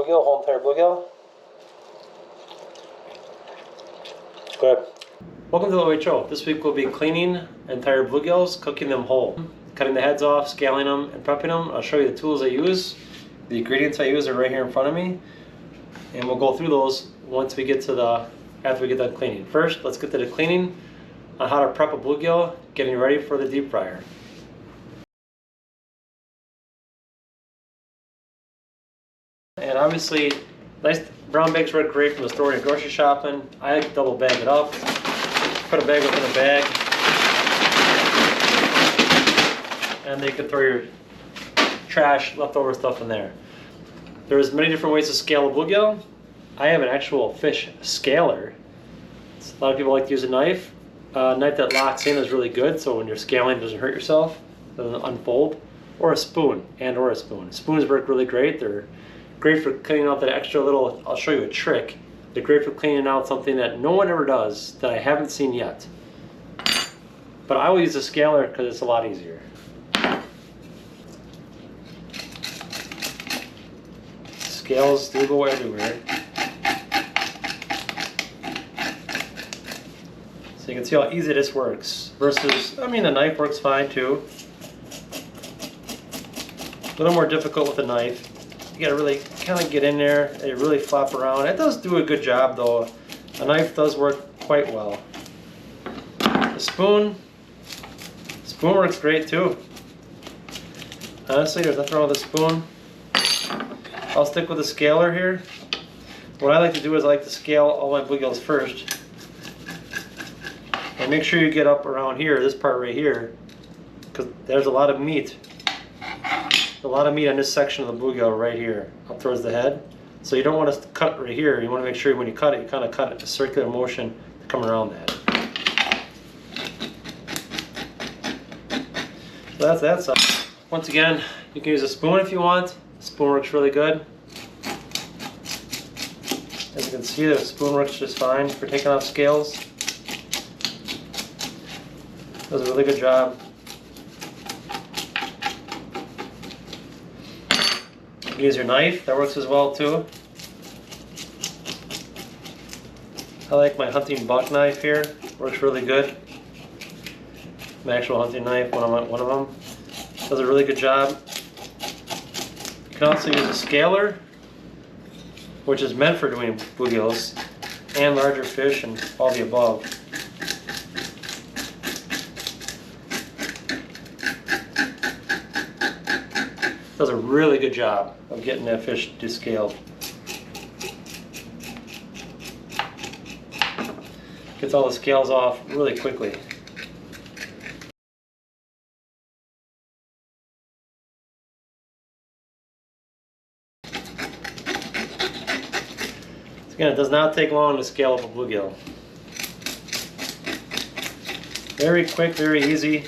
bluegill, whole entire bluegill. Good. Welcome to the OHO. This week we'll be cleaning entire bluegills, cooking them whole, cutting the heads off, scaling them, and prepping them. I'll show you the tools I use. The ingredients I use are right here in front of me, and we'll go through those once we get to after we get done cleaning. First, let's get to the cleaning on how to prep a bluegill, getting ready for the deep fryer. And obviously, nice brown bags work great from the store and grocery shopping. I like to double bag it up, put a bag within a bag, and then you can throw your trash, leftover stuff in there. There's many different ways to scale a bluegill. I have an actual fish scaler. A lot of people like to use a knife. A knife that locks in is really good, so when you're scaling it doesn't hurt yourself, doesn't unfold. Or a spoon, or a spoon. Spoons work really great. They're great for cleaning out that extra little, I'll show you a trick. They're great for cleaning out something that no one ever does, that I haven't seen yet. But I will use a scaler because it's a lot easier. Scales do go everywhere. So you can see how easy this works versus, I mean, the knife works fine too. A little more difficult with a knife. You gotta really kind of get in there and really flop around. It does do a good job though. A knife does work quite well. The spoon works great too. Honestly, there's nothing wrong with the spoon. I'll stick with the scaler here. What I like to do is I like to scale all my bluegills first. And make sure you get up around here, this part right here, because there's a lot of meat. A lot of meat on this section of the bluegill right here, up towards the head. So you don't want to cut right here. You want to make sure when you cut it, you kind of cut it in a circular motion to come around that. So that's that side. Once again, you can use a spoon if you want. The spoon works really good. As you can see, the spoon works just fine for taking off scales. Does a really good job. You can use your knife, that works as well too. I like my hunting buck knife here, works really good. My actual hunting knife, one of them, does a really good job. You can also use a scaler, which is meant for doing bluegills and larger fish and all the above. Does a really good job of getting that fish descaled. Gets all the scales off really quickly. Again, it does not take long to scale up a bluegill. Very quick, very easy.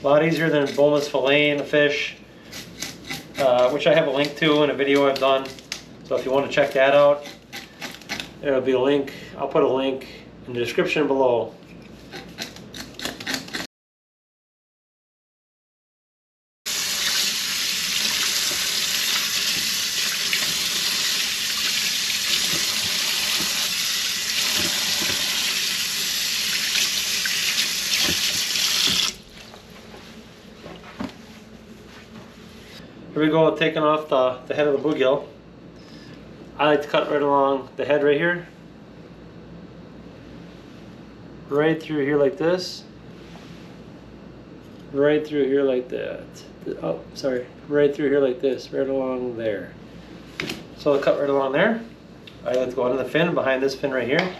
A lot easier than boneless filleting a fish, which I have a link to in a video I've done. So if you want to check that out, there'll be a link. I'll put a link in the description below. Here we go, taking off the head of the bluegill. I like to cut right along the head right here. Right through here like this. Right through here like that. Oh, sorry. Right through here like this. Right along there. So I'll cut right along there. I like to go under the fin, behind this fin right here.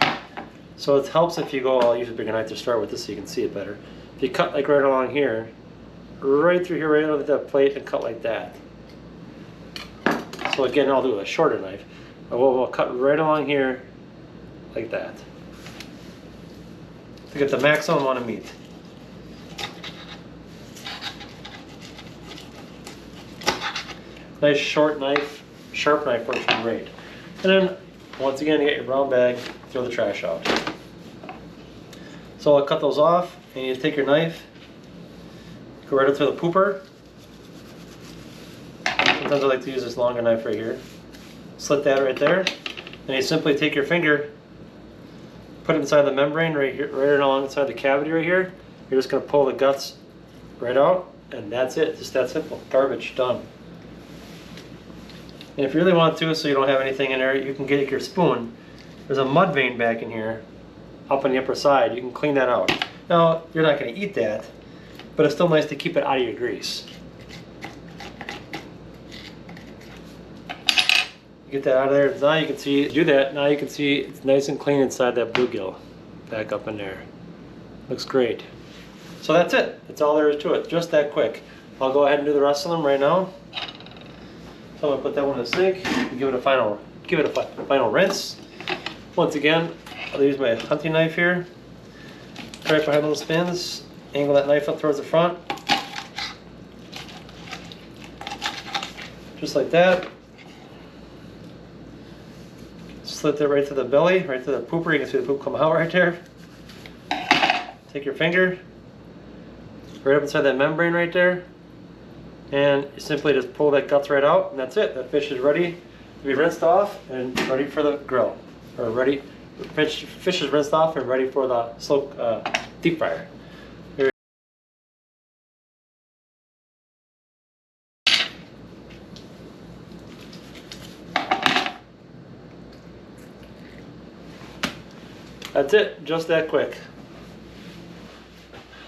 So it helps if you go, I'll use a bigger knife to start with this so you can see it better. If you cut like right along here, right through here, right under that plate, and cut like that. So again, I'll do with a shorter knife. We'll cut right along here, like that, to get the maximum amount of meat. Nice short knife, sharp knife works great. And then, once again, you get your brown bag, throw the trash out. So I'll cut those off, and you take your knife, go right up to the pooper, Sometimes I like to use this longer knife right here. Slit that right there. And you simply take your finger, put it inside the membrane right here, right along inside the cavity right here. You're just going to pull the guts right out, and that's it. Just that simple. Garbage, done. And if you really want to, so you don't have anything in there, you can get your spoon. There's a mud vein back in here, up on the upper side. You can clean that out. Now, you're not going to eat that, but it's still nice to keep it out of your grease. Get that out of there. Now you can see, do that, now you can see it's nice and clean inside that bluegill. Back up in there. Looks great. So that's it. That's all there is to it. Just that quick. I'll go ahead and do the rest of them right now. So I'm gonna put that one in the sink and give it a final rinse. Once again, I'll use my hunting knife here. Right behind those fins. Angle that knife up towards the front. Just like that. Slit that right to the belly, right to the pooper. You can see the poop come out right there. Take your finger, right up inside that membrane right there, and you simply just pull that guts right out, and that's it. That fish is ready to be rinsed off and ready for the grill. Or ready, fish is rinsed off and ready for the slow deep fryer. That's it, just that quick.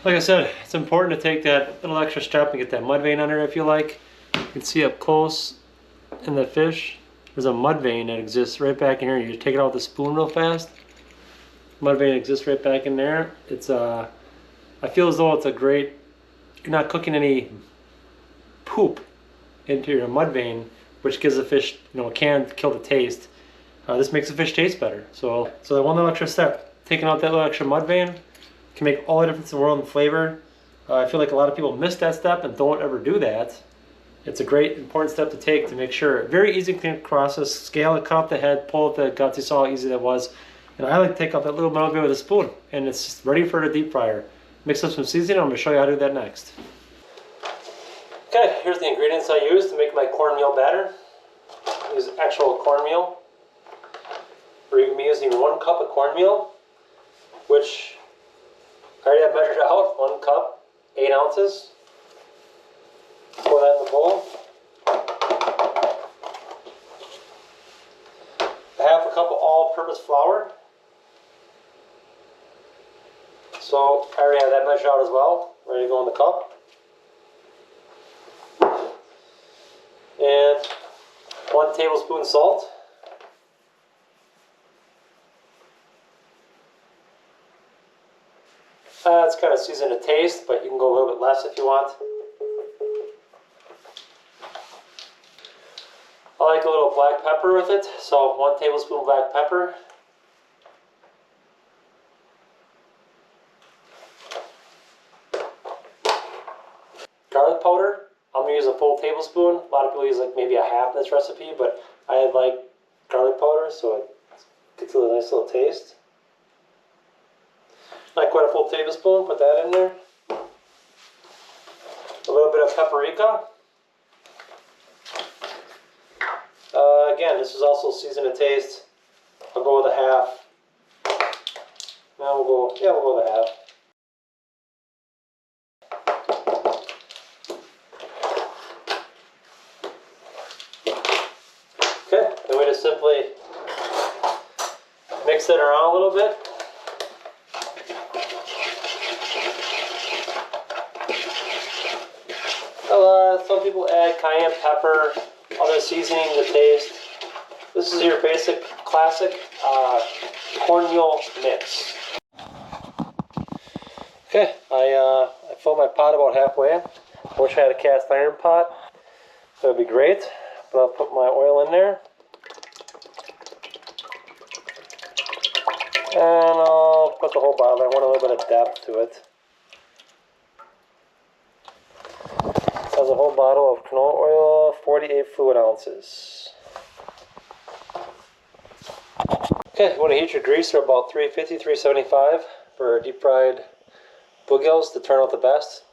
Like I said, it's important to take that little extra step and get that mud vein under if you like. You can see up close in the fish, there's a mud vein that exists right back in here. You just take it out with a spoon real fast. Mud vein exists right back in there. It's I feel as though it's a great, you're not cooking any poop into your mud vein, which gives the fish, can kill the taste. This makes the fish taste better. So that one little extra step, taking out that little extra mud vein, can make all the difference in the world in flavor. I feel like a lot of people miss that step and don't ever do that. It's a great, important step to take to make sure. Very easy to clean process. Scale it, cut off the head, pull out the guts. You saw how easy that was. And I like to take out that little metal bit with a spoon, and it's ready for the deep fryer. Mix up some seasoning. I'm going to show you how to do that next. Okay, here's the ingredients I use to make my cornmeal batter. I use actual cornmeal. We're going to be using 1 cup of cornmeal, which I already have measured out. 1 cup, 8 ounces. Pour that in the bowl. 1/2 cup of all-purpose flour. So I already have that measured out as well. Ready to go in the cup. And 1 tablespoon salt. It's kind of seasoned to taste, but you can go a little bit less if you want. I like a little black pepper with it, so 1 tablespoon black pepper. Garlic powder, I'm going to use a full tablespoon. A lot of people use like maybe 1/2 in this recipe, but I like garlic powder, so it gets a nice little taste. Not quite a full tablespoon, put that in there. A little bit of paprika. Again, this is also seasoned to taste. I'll go with 1/2. Now we'll go with 1/2. Okay, then we just simply mix it around a little bit. Some people add cayenne pepper, other seasoning to taste. This is your basic, classic cornmeal mix. Okay, I filled my pot about halfway. I wish I had a cast iron pot. That would be great. But I'll put my oil in there. And I'll put the whole bottle. I want a little bit of depth to it. Has a whole bottle of canola oil, 48 fluid ounces. Okay, you want to heat your grease to about 350, 375 for deep fried bluegills to turn out the best.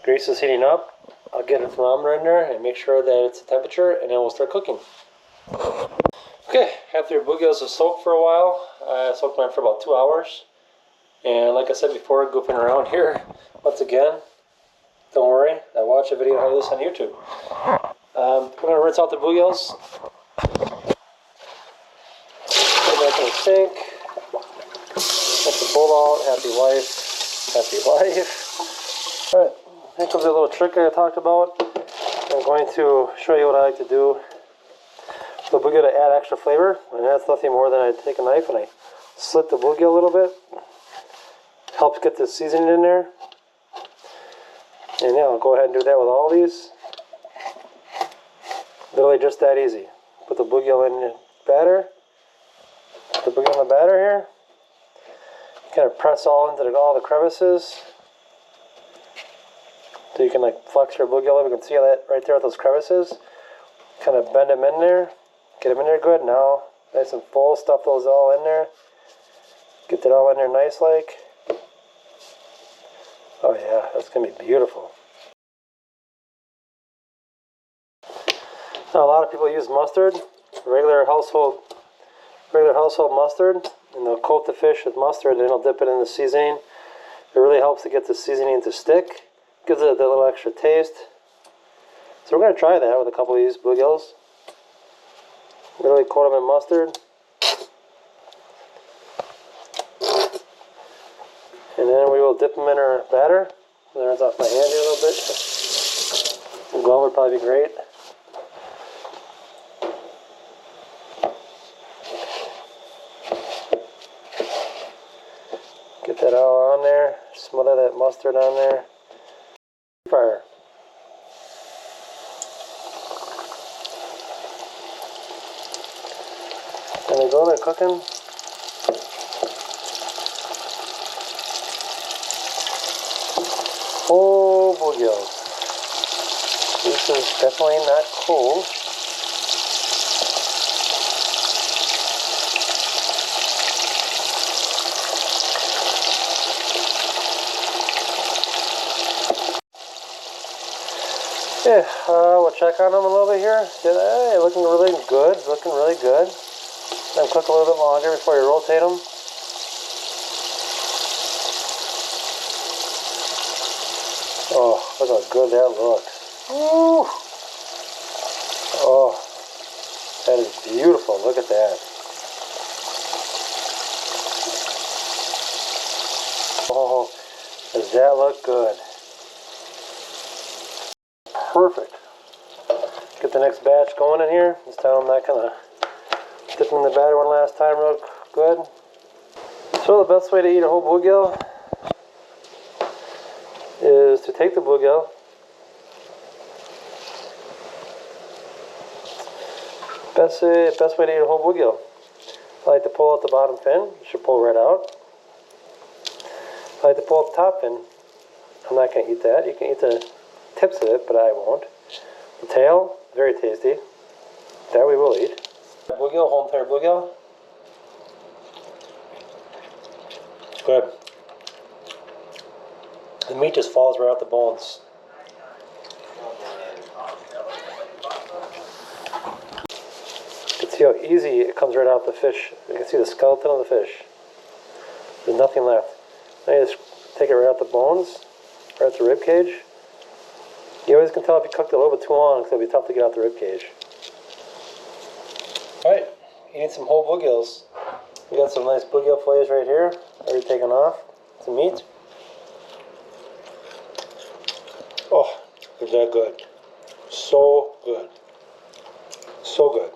Grease is heating up. I'll get a thermometer in there and make sure that it's the temperature, and then we'll start cooking. Okay, after your bluegills have soaked for a while, I soaked mine for about 2 hours. And like I said before, goofing around here, once again, don't worry, I watched a video of this on YouTube. We're going to rinse out the bluegills. Put that in the sink. Get the bowl out. Happy life. Happy life. Alright, here comes a little trick I talked about. I'm going to show you what I like to do. The bluegill to add extra flavor, and that's nothing more than I take a knife and I slit the bluegill a little bit. Helps get the seasoning in there. And yeah, I'll go ahead and do that with all these. Literally just that easy. Put the bluegill in the batter. Put the bluegill in the batter here. Kind of press all into all the crevices. So you can like flex your bluegill up. You can see that right there with those crevices. Kind of bend them in there. Get them in there good. Now, nice and full. Stuff those all in there. Get that all in there nice like. Oh yeah, that's going to be beautiful. Now a lot of people use mustard, regular household mustard, and they'll coat the fish with mustard and they'll dip it in the seasoning. It really helps to get the seasoning to stick. Gives it a little extra taste. So we're going to try that with a couple of these bluegills. Literally coat them in mustard. And then we will dip them in our batter. That runs off my hand here a little bit. The glove would probably be great. Get that all on there. Smother that mustard on there. Fryer. And they go there cooking. Oh, bluegills. This is definitely not cold. Yeah, we'll check on them a little bit here. Hey, looking really good. Looking really good. Then cook a little bit longer before you rotate them. Oh, look how good that looks. Woo! Oh, that is beautiful. Look at that. Oh, does that look good? Perfect. Get the next batch going in here. This time I'm not going to dip in the batter one last time real good. So the best way to eat a whole bluegill is to take the bluegill, best way to eat a whole bluegill. I like to pull out the bottom fin. You should pull right out. I like to pull out the top fin. I'm not going to eat that. You can eat the tips of it, but I won't. The tail, very tasty. That we will eat. Bluegill, whole entire bluegill. Good. The meat just falls right out the bones. You can see how easy it comes right out the fish. You can see the skeleton of the fish. There's nothing left. Now you just take it right out the bones, right out the rib cage. You always can tell if you cooked it a little bit too long because it'll be tough to get out the rib cage. Alright, eating some whole bluegills. We got some nice bluegill fillets right here, already taken off. Some meat. Oh, is that good? So good. So good.